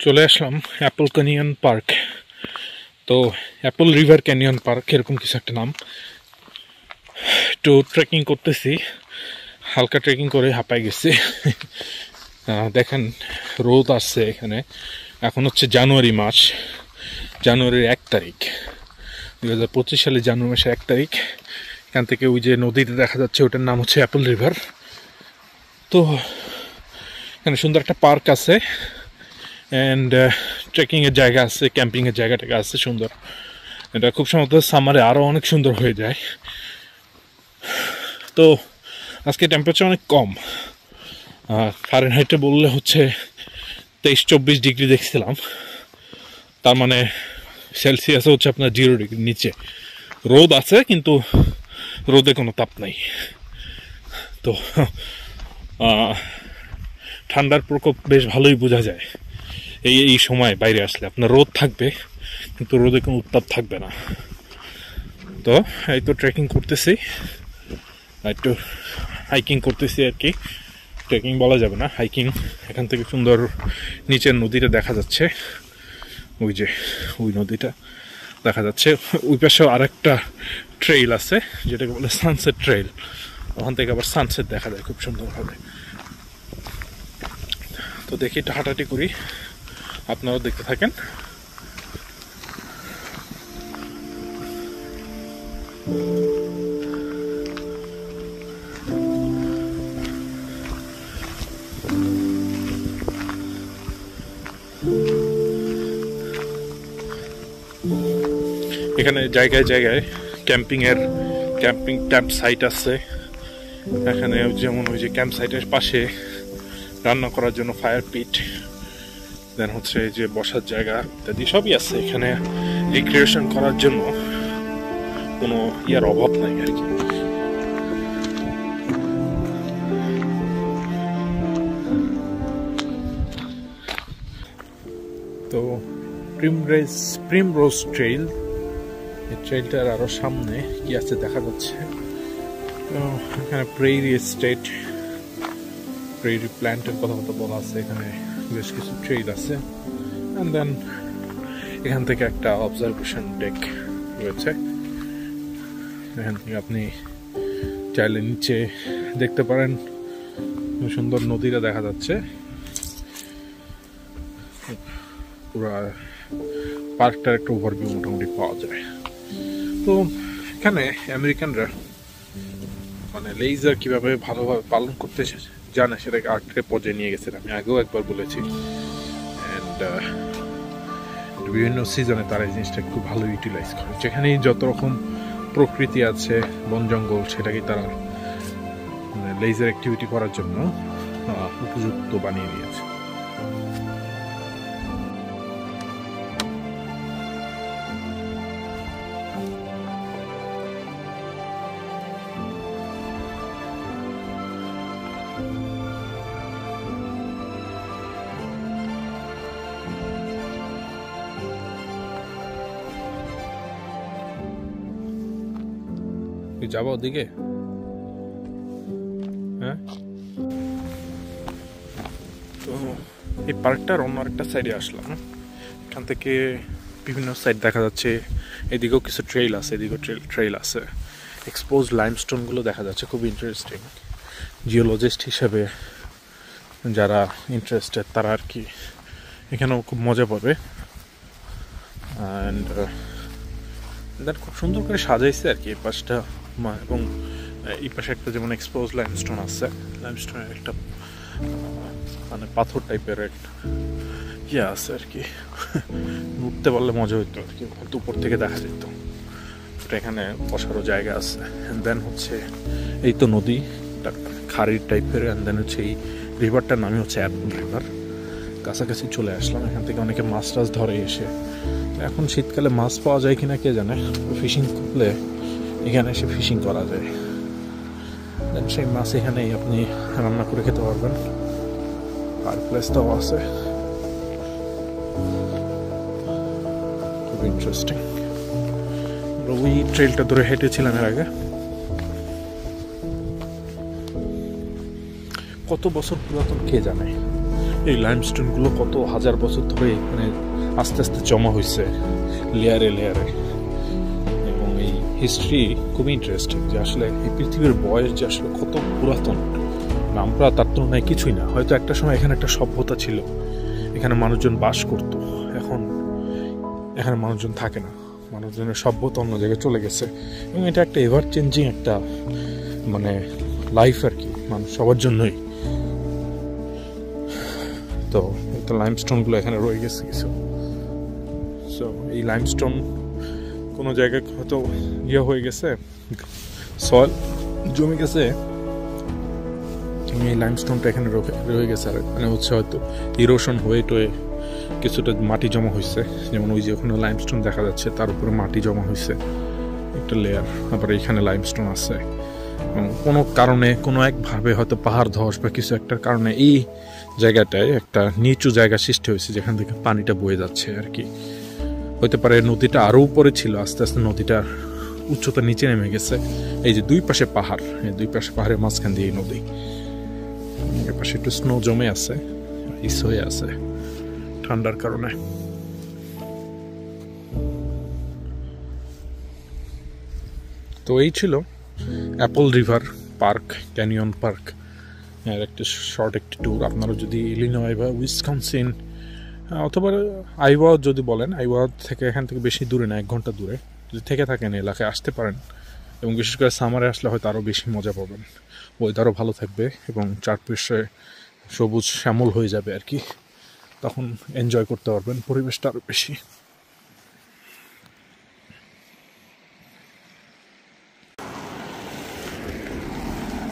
চলে আসলাম Apple canyon park. তো Apple river canyon park এরকম কিছু একটা নাম। তো ট্রেকিং করতেছি, হালকা ট্রেকিং করে হাঁপাই গেছি। দেখেন রোদ আসছে এখানে। এখন হচ্ছে জানুয়ারি মাস, জানুয়ারির 1 তারিখ, 2025 সালে জানুয়ারি মাসের 1 তারিখ। এখান থেকে ওই যে নদীতে দেখা যাচ্ছে ওটার নাম হচ্ছে অ্যাপল রিভার। তো এখানে সুন্দর একটা পার্ক আছে অ্যান্ড ট্রেকিংয়ের জায়গা আছে, ক্যাম্পিংয়ের জায়গাটা আছে সুন্দর। এটা খুব সম্ভবত সামারে আরও অনেক সুন্দর হয়ে যায়। তো আজকে টেম্পারেচার অনেক কম, ফারেনহাইটে বললে হচ্ছে 23-24 ডিগ্রি দেখছিলাম। তার মানে সেলসিয়াসে হচ্ছে আপনার 0 ডিগ্রি নিচে। রোদ আছে কিন্তু রোদে কোনো তাপ নাই। তো ঠান্ডার প্রকোপ বেশ ভালোই বোঝা যায় এই সময় বাইরে আসলে। আপনার রোদ থাকবে কিন্তু রোদে কোনো উত্তাপ থাকবে না। তো এই তো ট্রেকিং করতেছি, একটু হাইকিং করতেছি আর কি। ট্রেকিং বলা যাবে না, হাইকিং। এখান থেকে সুন্দর নিচের নদীটা দেখা যাচ্ছে, ওই যে ওই নদীটা দেখা যাচ্ছে। ওই পাশেও আরেকটা ট্রেইল আছে যেটাকে বলে সানসেট ট্রেইল। ওখান থেকে আবার সানসেট দেখা যায় খুব সুন্দরভাবে। তো দেখি একটু হাঁটাহাঁটি করি, আপনারাও দেখতে থাকেন। এখানে জায়গায় জায়গায় ক্যাম্পিং ক্যাম্প সাইট আছে। এখানে যেমন ওই যে ক্যাম্প সাইটের পাশে রান্না করার জন্য ফায়ার পিট, দেন হচ্ছে যে বসার জায়গা ইত্যাদি সবই আছে। এখানে রিক্রিয়েশন করার জন্য কোনো ইয়ার অভাব নাই আর কি। তো প্রিমরোজ ট্রেইল, এই ট্রেইলটার আরো সামনে কি আছে দেখা যাচ্ছে। তো এখানে প্রেইরি এস্টেট, প্রেইরি প্ল্যান্টের কথা বলা আছে। এখানে বেশ কিছু ট্রেইল আছে। অ্যান্ড দেন এখান থেকে একটা অবজারভেশন ডেক রয়েছে। এখান থেকে আপনি চাইলে নিচে দেখতে পারেন, সুন্দর নদীটা দেখা যাচ্ছে। পুরো পার্কটার একটা ওভারভিউ মোটামুটি পাওয়া যায়। তো এখানে আমেরিকানরা মানে লেজার কিভাবে ভালোভাবে পালন করতে জানে সেটাকে আর্টের পর্যায়ে নিয়ে গেছে। আমি আগেও একবার বলেছি। অ্যান্ড বিভিন্ন সিজনে তারা এই জিনিসটা খুব ভালো ইউটিলাইজ করে। যেখানেই যত রকম প্রকৃতি আছে, বন জঙ্গল, সেটাকে তারা মানে লেজার অ্যাক্টিভিটি করার জন্য উপযুক্ত বানিয়ে দিয়েছে। যাবো ওদিকে, হ্যাঁ। তো এই পার্কটার অন্য একটা সাইডে আসলাম। এখান থেকে বিভিন্ন সাইড দেখা যাচ্ছে। এদিকেও কিছু ট্রেইল আছে, এদিকেও ট্রেইল আছে। এক্সপোজ লাইমস্টোনগুলো দেখা যাচ্ছে, খুব ইন্টারেস্টিং। জিওলজিস্ট হিসেবে যারা ইন্টারেস্টেড তারা আর কি এখানেও খুব মজা পাবে। অ্যান্ড দেন খুব সুন্দর করে সাজাইছে আর কি এই পাশটা। এবং এই পাশে একটা যেমন এক্সপোজ লাইমস্টোন আছে, লাইমস্টোনের একটা মানে পাথর টাইপের একটা ইয়ে আছে আর কি। উঠতে পারলে মজা হইতো আর কি, হয়তো উপর থেকে দেখা যেত। ওটা এখানে বসারও জায়গা আছে। দেন হচ্ছে এই তো নদী, খাড়ির টাইপের। অ্যান্ড দেন হচ্ছে এই রিভারটার নামই হচ্ছে অ্যাপল রিভার। কাছাকাছি চলে আসলাম। এখান থেকে অনেকে মাছ টাছ ধরে এসে। এখন শীতকালে মাছ পাওয়া যায় কিনা কে জানে। ফিশিং করলে এখানে এসে ফিশিং করা যায়। দেন সেই মাছ এখানেই আপনি রান্না করে খেতে পারবেন। আর প্লেসটাও আছে, খুব ইন্টারেস্টিং। ওই ট্রেলটা ধরে হেঁটেছিলাম এর আগে। কত বছর পুরাতন কে জানে। এই লাইমস্টোনগুলো কত হাজার বছর ধরে মানে আস্তে আস্তে জমা হয়েছে লেয়ারে লেয়ারে। এবং এই হিস্ট্রি খুবই ইন্টারেস্টিং যে আসলে এই পৃথিবীর বয়স যে আসলে কত পুরাতন, আমরা তার তুলনায় কিছুই না। হয়তো একটা সময় এখানে একটা সভ্যতা ছিল, এখানে মানুষজন বাস করত, এখন এখানে মানুষজন থাকে না, মানুষজনের সভ্যতা অন্য জায়গায় চলে গেছে। এবং এটা একটা এভার চেঞ্জিং একটা মানে লাইফ আর কি, মানুষ সবার জন্যই। তো লাইমস্টোনগুলো এখানে রয়ে গেছে কিছু। সো এই লাইমস্টোন কোনো জায়গায় হয়তো হয়ে গেছে, সয়েল জমে গেছে, এই লাইমস্টোনটা এখানে রয়ে গেছে। আর মানে হচ্ছে হয়তো ইরোশন হয়ে টয়ে কিছুটা মাটি জমা হয়েছে, যেমন ওই যে ওখানে লাইমস্টোন দেখা যাচ্ছে, তার উপরে মাটি জমা হয়েছে একটা লেয়ার। আবার এখানে লাইমস্টোন আছে, কোনো কারণে কোনো একভাবে হয়তো পাহাড় ধস বা কিছু একটা কারণে এই জায়গাটায় একটা নিচু জায়গা সৃষ্টি হয়েছে, যেখান থেকে পানিটা বয়ে যাচ্ছে আর কি। হতে পারে নদীটা আরও উপরে ছিল, আস্তে আস্তে নদীটার উচ্চতা নিচে নেমে গেছে। এই যে দুই পাশে পাহাড়, এই দুই পাশে পাহাড়ের মাঝখান দিয়ে এই নদী, এর পাশে একটু স্নো জমে আছে, ইস হয়ে আছে ঠান্ডার কারণে। তো এই ছিল Apple river park, canyon park এর একটা শর্ট একটি ট্যুর। আপনারা যদি ইলিনয় বা উইসকনসিন অথবা আইওয়া যদি বলেন, আইওয়া থেকে এখান থেকে বেশি দূরে না, 1 ঘন্টা দূরে যদি থেকে থাকেন এলাকায় আসতে পারেন। এবং বিশেষ করে সামারে আসলে হয়তো আরও বেশি মজা পাবেন, ওয়েদারও ভালো থাকবে এবং চারপাশে সবুজ শ্যামল হয়ে যাবে আর কি, তখন এনজয় করতে পারবেন পরিবেশটা আরও বেশি।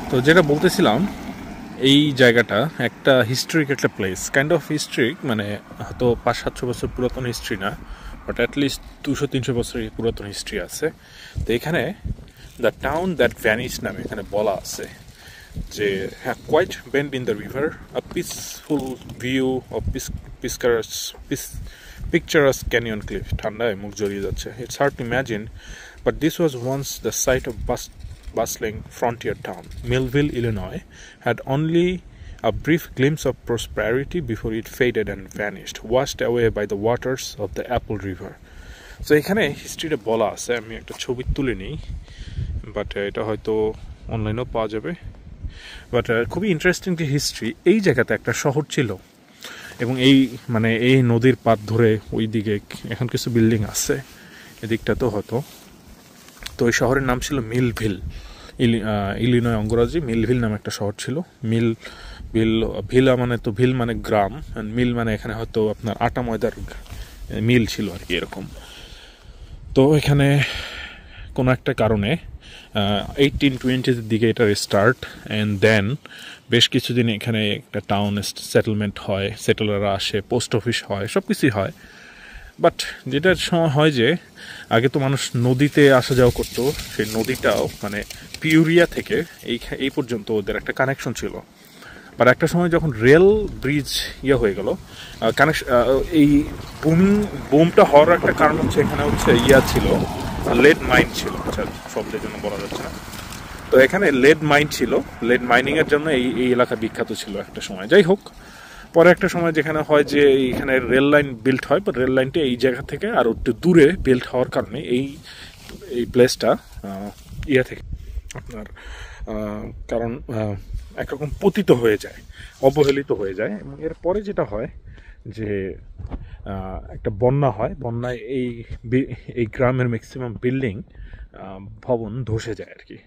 তো যেটা বলতেছিলাম, এই জায়গাটা একটা হিস্ট্রিক একটা প্লেস, কাইন্ড অফ হিস্ট্রিক, মানে হয়তো 500-700 বছর পুরাতন হিস্ট্রি না, বাট অ্যাটলিস্ট 200-300 বছরের পুরাতন হিস্ট্রি আছে। তো এখানে দ্য টাউন দ্যাট ভ্যানিশ নামে এখানে বলা আছে যে হ্যাঁ, quiet bend in the river, a peaceful view of picturesque canyon cliff. ঠান্ডায় মুখ জড়িয়ে যাচ্ছে। It's hard to imagine, but this was once the site of bustling frontier town. Millville, Illinois, had only a brief glimpse of prosperity before it faded and vanished, washed away by the waters of the Apple River. So এখানে হিস্ট্রিটা বলা আছে, আমি একটা ছবি তুলে নিই, but এটা হয়তো অনলাইনেও পাওয়া যাবে। বাট খুবই ইন্টারেস্টিং যে হিস্ট্রি, এই জায়গাতে একটা শহর ছিল এবং এই মানে এই নদীর পাড় ধরে ওই দিকে এখন কিছু বিল্ডিং আছে, এদিকটাতেও হয়তো। তো ওই শহরের নাম ছিল মিলভিল, ইলিনয় অঙ্গরাজি মিলভিল নামে একটা শহর ছিল। ভিলা মানে তো ভিল মানে গ্রাম, মিল মানে এখানে হয়তো আপনার আটা ময়দার মিল ছিল আর কি এরকম। তো এখানে কোনো একটা কারণে 1820-র দিকে এটার স্টার্ট, অ্যান্ড দেন বেশ কিছুদিন এখানে একটা টাউন সেটেলমেন্ট হয়, সেটেলাররা আসে, পোস্ট অফিস হয়, সব কিছুই হয়। বাট যেটার সময় হয় যে আগে তো মানুষ নদীতে আসা যাওয়া করতো, সেই নদীটাও মানে পিউরিয়া থেকে এই পর্যন্ত ওদের একটা কানেকশন ছিল। বাট একটা সময় যখন রেল ব্রিজ হয়ে গেল, কানেকশন, এই বুমটা হওয়ার একটা কারণ হচ্ছে এখানে হচ্ছে ছিল লেড মাইন ছিল, আচ্ছা শব্দের জন্য বলা যাচ্ছে না। তো এখানে লেড মাইন ছিল, লেড মাইনিংয়ের জন্য এই এলাকা বিখ্যাত ছিল একটা সময়। যাই হোক, পরে একটা সময় যেখানে হয় যে এইখানে রেল লাইন বিল্ড হয়, বা রেল লাইনটা এই জায়গা থেকে আর একটু দূরে বিল্ড হওয়ার কারণে এই প্লেসটা থেকে আপনার কারণ একরকম পতিত হয়ে যায়, অবহেলিত হয়ে যায়। এবং এরপরে যেটা হয় যে একটা বন্যা হয়, বন্যায় এই গ্রামের ম্যাক্সিমাম বিল্ডিং ভবন ধসে যায় আর কি।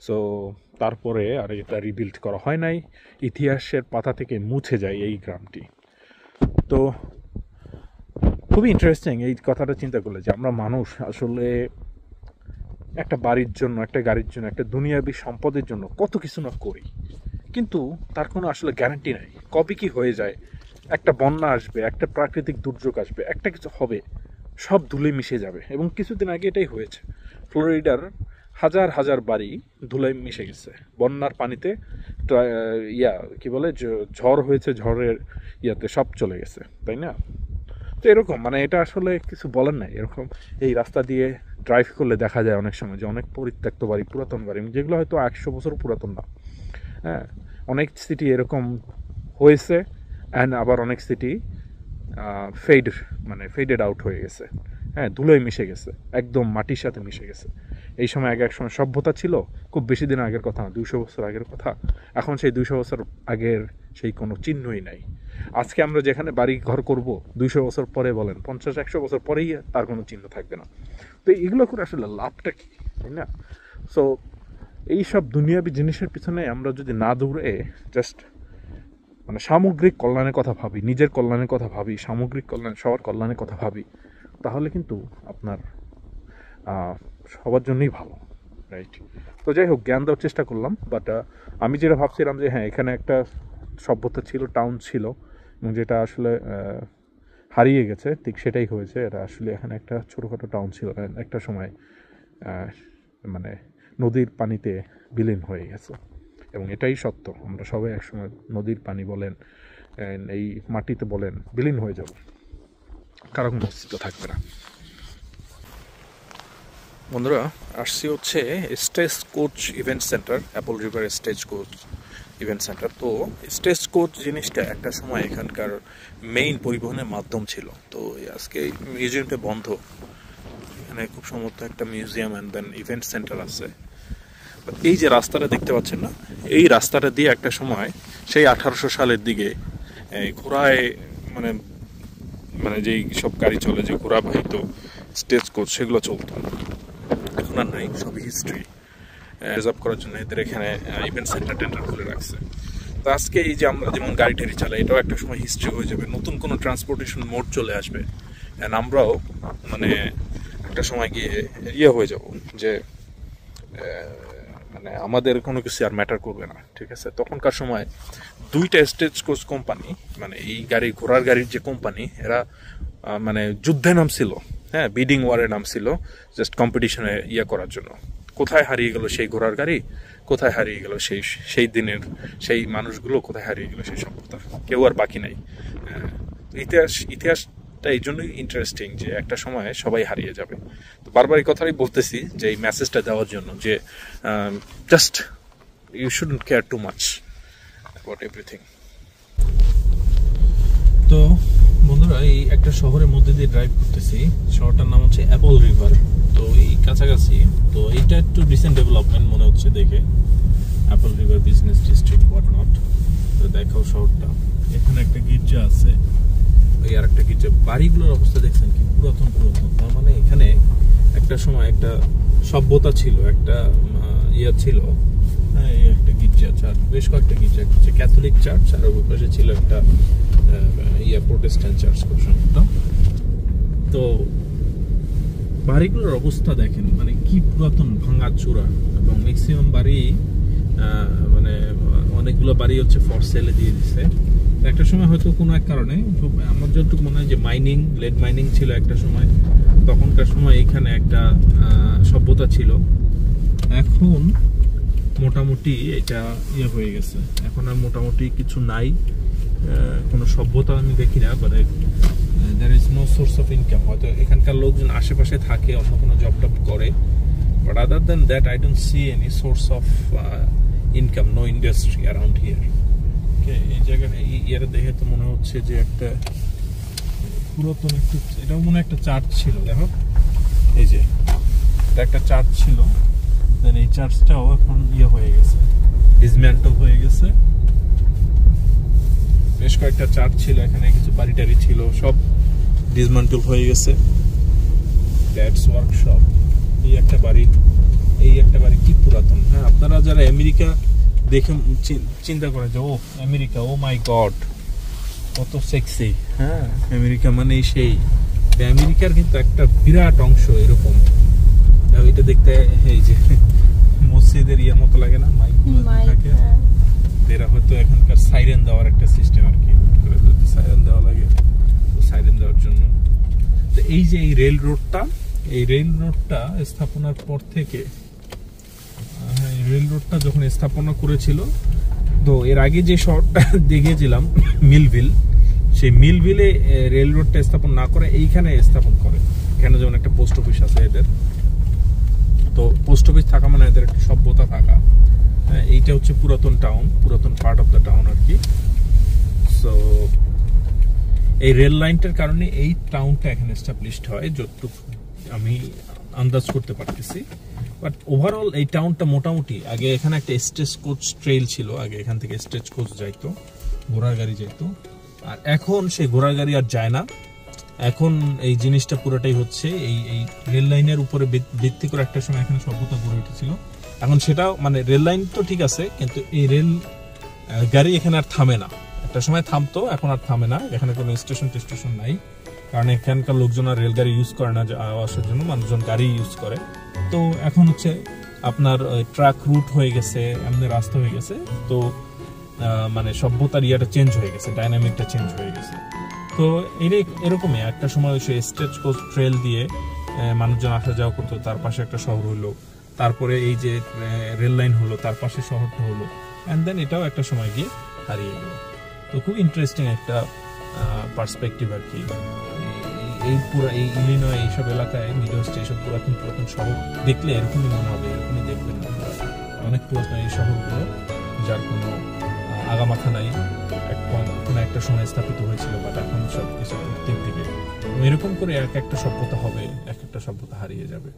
সো তারপরে আর এটা রিবিল্ড করা হয় নাই, ইতিহাসের পাতা থেকে মুছে যায় এই গ্রামটি। তো খুবই ইন্টারেস্টিং এই কথাটা চিন্তা করলে যে আমরা মানুষ আসলে একটা বাড়ির জন্য, একটা গাড়ির জন্য, একটা দুনিয়াবী সম্পদের জন্য কত কিছু না করি, কিন্তু তার কোনো আসলে গ্যারান্টি নাই কবে কি হয়ে যায়। একটা বন্যা আসবে, একটা প্রাকৃতিক দুর্যোগ আসবে, একটা কিছু হবে, সব ধুলে মিশে যাবে। এবং কিছুদিন আগে এটাই হয়েছে, ফ্লোরিডার হাজার হাজার বাড়ি ধুলায় মিশে গেছে বন্যার পানিতে। কি বলে, ঝড় হয়েছে, ঝড়ের সব চলে গেছে, তাই না? তো এরকম মানে এটা আসলে কিছু বলার নাই। এরকম এই রাস্তা দিয়ে ড্রাইভ করলে দেখা যায় অনেক সময় যে অনেক পরিত্যক্ত বাড়ি, পুরাতন বাড়ি, যেগুলো হয়তো 100 বছর পুরাতন না। হ্যাঁ, অনেক সিটি এরকম হয়েছে, অ্যান্ড আবার অনেক সিটি ফেডেড আউট হয়ে গেছে, হ্যাঁ, ধুলোয় মিশে গেছে, একদম মাটির সাথে মিশে গেছে। এই সময় এক সময় সভ্যতা ছিল, খুব বেশি দিন আগের কথা না, 200 বছর আগের কথা। এখন সেই 200 বছর আগের সেই কোনো চিহ্নই নাই। আজকে আমরা যেখানে বাড়ি ঘর করব 200 বছর পরে বলেন, 50-100 বছর পরেই তার কোনো চিহ্ন থাকবে না। তো এগুলো করে আসলে লাভটা কী, তাই না? সো এইসব দুনিয়াবি জিনিসের পিছনে আমরা যদি না দৌড়ে জাস্ট সামগ্রিক কল্যাণের কথা ভাবি, নিজের কল্যাণের কথা ভাবি, সামগ্রিক কল্যাণ, সবার কল্যাণের কথা ভাবি, তাহলে কিন্তু আপনার সবার জন্যই ভালো, রাইট? তো যাই হোক, জ্ঞান দেওয়ার চেষ্টা করলাম। বাট আমি যেটা ভাবছিলাম যে হ্যাঁ, এখানে একটা সভ্যতা ছিল, টাউন ছিল, এবং যেটা আসলে হারিয়ে গেছে, ঠিক সেটাই হয়েছে। এটা আসলে এখানে একটা ছোটোখাটো টাউন ছিল, একটা সময় নদীর পানিতে বিলীন হয়ে গেছে, এবং এটাই সত্য। আমরা সবাই একসময় নদীর পানি বলেন, এই মাটিতে বলেন, বিলীন হয়ে যাব, কারো কোনো অস্তিত্ব থাকবে না। বন্ধুরা, আসছি হচ্ছে stage coach event centre, Apple river stage coach event centre. তো স্টেজ কোচ জিনিসটা একটা সময় এখানকার মেইন পরিবহনের মাধ্যম ছিল। তো আজকে মিউজিয়ামটা বন্ধ, এখানে খুব সম্ভবত একটা museum and then event centre আছে। এই যে রাস্তাটা দেখতে পাচ্ছেন না, এই রাস্তাটা দিয়ে একটা সময় সেই 1800 সালের দিকে ঘোড়ায় যেই সব গাড়ি চলে, যে ঘোড়া বাহিত স্টেজ কোচ, সেগুলো চলতো। এখন আর নাই, সবই হিস্ট্রি। রিজার্ভ করার জন্য এদের এখানে ইভেন্ট সেন্টার টেন্টার খুলে রাখছে। তো আজকে এই যে আমরা যেমন গাড়ি টাড়ি চালাই, এটাও একটা সময় হিস্ট্রি হয়ে যাবে, নতুন কোনো ট্রান্সপোর্টেশন মোড চলে আসবে, অ্যান্ড আমরাও একটা সময় গিয়ে হয়ে যাব যে আমাদের কোনো কিছু আর ম্যাটার করবে না, ঠিক আছে? তখনকার সময় দুইটা স্টেজ কোচ কোম্পানি, এই ঘোড়ার গাড়ির যে কোম্পানি, এরা যুদ্ধে নামছিল, হ্যাঁ, বিডিং ওয়ারে নামছিল, জাস্ট কম্পিটিশনে করার জন্য। কোথায় হারিয়ে গেল সেই ঘোড়ার গাড়ি, কোথায় হারিয়ে গেল সেই দিনের সেই মানুষগুলো, কোথায় হারিয়ে গেল সেই সভ্যতা, কেউ আর বাকি নাই। ইতিহাসটা এই জন্যই ইন্টারেস্টিং যে একটা সময় সবাই হারিয়ে যাবে। তো বারবার এই কথাই বলতেছি যে এই মেসেজটা দেওয়ার জন্য যে just you shouldn't care too much about everything. তো বন্ধুরা, এই একটা শহরের মধ্যে দিয়ে ড্রাইভ করতেছি, শহরটার নাম হচ্ছে অ্যাপল রিভার। তো এই কাছাকাছি, তো এইটা একটু রিসেন্ট ডেভেলপমেন্ট মনে হচ্ছে দেখে, Apple river business district what not. তো দেখাও শহরটা, এখানে একটা গির্জা আছে, ওই আর একটা গির্জা। বাড়িগুলোর অবস্থা দেখছেন কি পুরাতন। তার মানে এখানে একটা সময় একটা সভ্যতা ছিল, একটা ছিল। হ্যাঁ, এই একটা গির্জা, চার্চ, বেশ কয়েকটা গির্জা, হচ্ছে ক্যাথলিক চার্চ, আর ওই পাশে ছিল একটা প্রোটেস্ট্যান্ট চার্চ খুব সম্ভবত। তো বাড়িগুলোর অবস্থা দেখেন, কি পুরাতন, ভাঙা চূড়া, এবং ম্যাক্সিমাম বাড়ি অনেকগুলো বাড়ি হচ্ছে ফর সেলে দিয়ে দিচ্ছে। একটা সময় হয়তো কোনো এক কারণে, আমার যতটুকু মনে হয় যে লেড মাইনিং ছিল একটা সময়, তখনকার সময় এখানে একটা সভ্যতা ছিল। এখন মোটামুটি এটা হয়ে গেছে, এখন আর মোটামুটি কিছু নাই, কোনো সভ্যতা আমি দেখি না। But there is no source of income. হয়তো এখানকার লোকজন আশেপাশে থাকে, অন্য কোনো জব টব করে, but other than that I don't see any source of income, no industry around here. Okay, এই জায়গাটা এই দেখে তো মনে হচ্ছে যে একটা পুরাতন একটা, এটাও মনে একটা চার্চ ছিল। দেখো, এই যে এটা একটা চার্চ ছিল, দেন এই চার্চটাও এখন হয়ে গেছে, ডিসম্যান্টল হয়ে গেছে। বেশ কয়েকটা চার্চ ছিল এখানে, কিছু বাড়ি টাড়ি ছিল, সব ডিসম্যান্টল হয়ে গেছে। ড্যাডস ওয়ার্কশপ, এই একটা বাড়ি কি পুরাতন। হ্যাঁ, আপনারা যারা আমেরিকা দেখে চিন্তা করেন যে ও আমেরিকা, ও মাই গড, কত সেক্সি। হ্যাঁ, আমেরিকা সেই আমেরিকার কিন্তু একটা বিরাট অংশ এরকম। এটা দেখতে এই যে মসজিদের মতো লাগে না, মাইক থাকে, এরা হয়তো এখানকার সাইরেন দেওয়ার একটা সিস্টেম আর কি, সাইরেন দেওয়া লাগে, সাইরেন দেওয়ার জন্য। তো এই যে এই রেল রোডটা স্থাপনার পর থেকে, রেল রোডটা যখন স্থাপনা করেছিল, তো এর আগে যে শহরটা দেখেছিলাম মিলভিল, সেই মিলভিলে রেল রোডটা স্থাপন না করে এইখানে স্থাপন করে। এখানে যেমন একটা পোস্ট অফিস আছে এদের, তো পোস্ট অফিস থাকা মানে এদের একটা সভ্যতা থাকা। এইটা হচ্ছে পুরাতন টাউন, পুরাতন পার্ট অফ দ্য টাউন আর কি। সো এই রেল লাইনটার কারণে এই টাউনটা এখানে এস্টাবলিশড হয়, যতটুকু আমি আন্দাজ করতে পারতেছি। বাট ওভারঅল এই টাউনটা মোটামুটি, আগে এখানে একটা স্টেজ কোচ ট্রেল ছিল, আগে এখান থেকে স্টেজ কোচ যাইতো, ঘোড়ার গাড়ি যাইতো, আর এখন সেই ঘোড়ার গাড়ি আর যায় না। এখন এই জিনিসটা পুরোটাই হচ্ছে এই এই রেল লাইনের উপরে ভিত্তি করে একটা সময় এখানে সভ্যতা গড়ে উঠেছিল। এখন সেটা মানে রেল লাইন তো ঠিক আছে, কিন্তু এই রেল গাড়ি এখানে আর থামে না। একটা সময় থামতো, এখন আর থামে না। এখানে কোনো স্টেশন নাই, কারণ এখানকার লোকজন আর রেলগাড়ি ইউজ করে না আসার জন্য, মানুষজন গাড়ি ইউজ করে। তো এখন হচ্ছে আপনার ট্রাক রুট হয়ে গেছে, এমনি রাস্তা হয়ে গেছে। তো মানে সভ্যতার ইয়েটা চেঞ্জ হয়ে গেছে, ডাইনামিকটা চেঞ্জ হয়ে গেছে। তো এরকমই একটা সময় সে স্টেজ কোচ ট্রেল দিয়ে মানুষজন আসা যাওয়া করতো, তার পাশে একটা শহর হলো, তারপরে এই যে রেল লাইন হলো, তার পাশে শহরটা হলো, অ্যান্ড দেন এটাও একটা সময় গিয়ে হারিয়ে গেল। তো খুব ইন্টারেস্টিং একটা পার্সপেক্টিভ আর কি। এই পুরো এই ইলিনয় এইসব এলাকায়, মিডওয়েস্টে এইসব পুরাতন শহর দেখলে এরকমই মনে হবে, এরকমই দেখবেন অনেক পুরাতন এই শহরগুলো, যার কোনো আগামাথা নাই, কোনো একটা সময় স্থাপিত হয়েছিল, বাট এখন সব কিছু দিক থেকে এরকম করে এক একটা সভ্যতা হবে, এক একটা সভ্যতা হারিয়ে যাবে।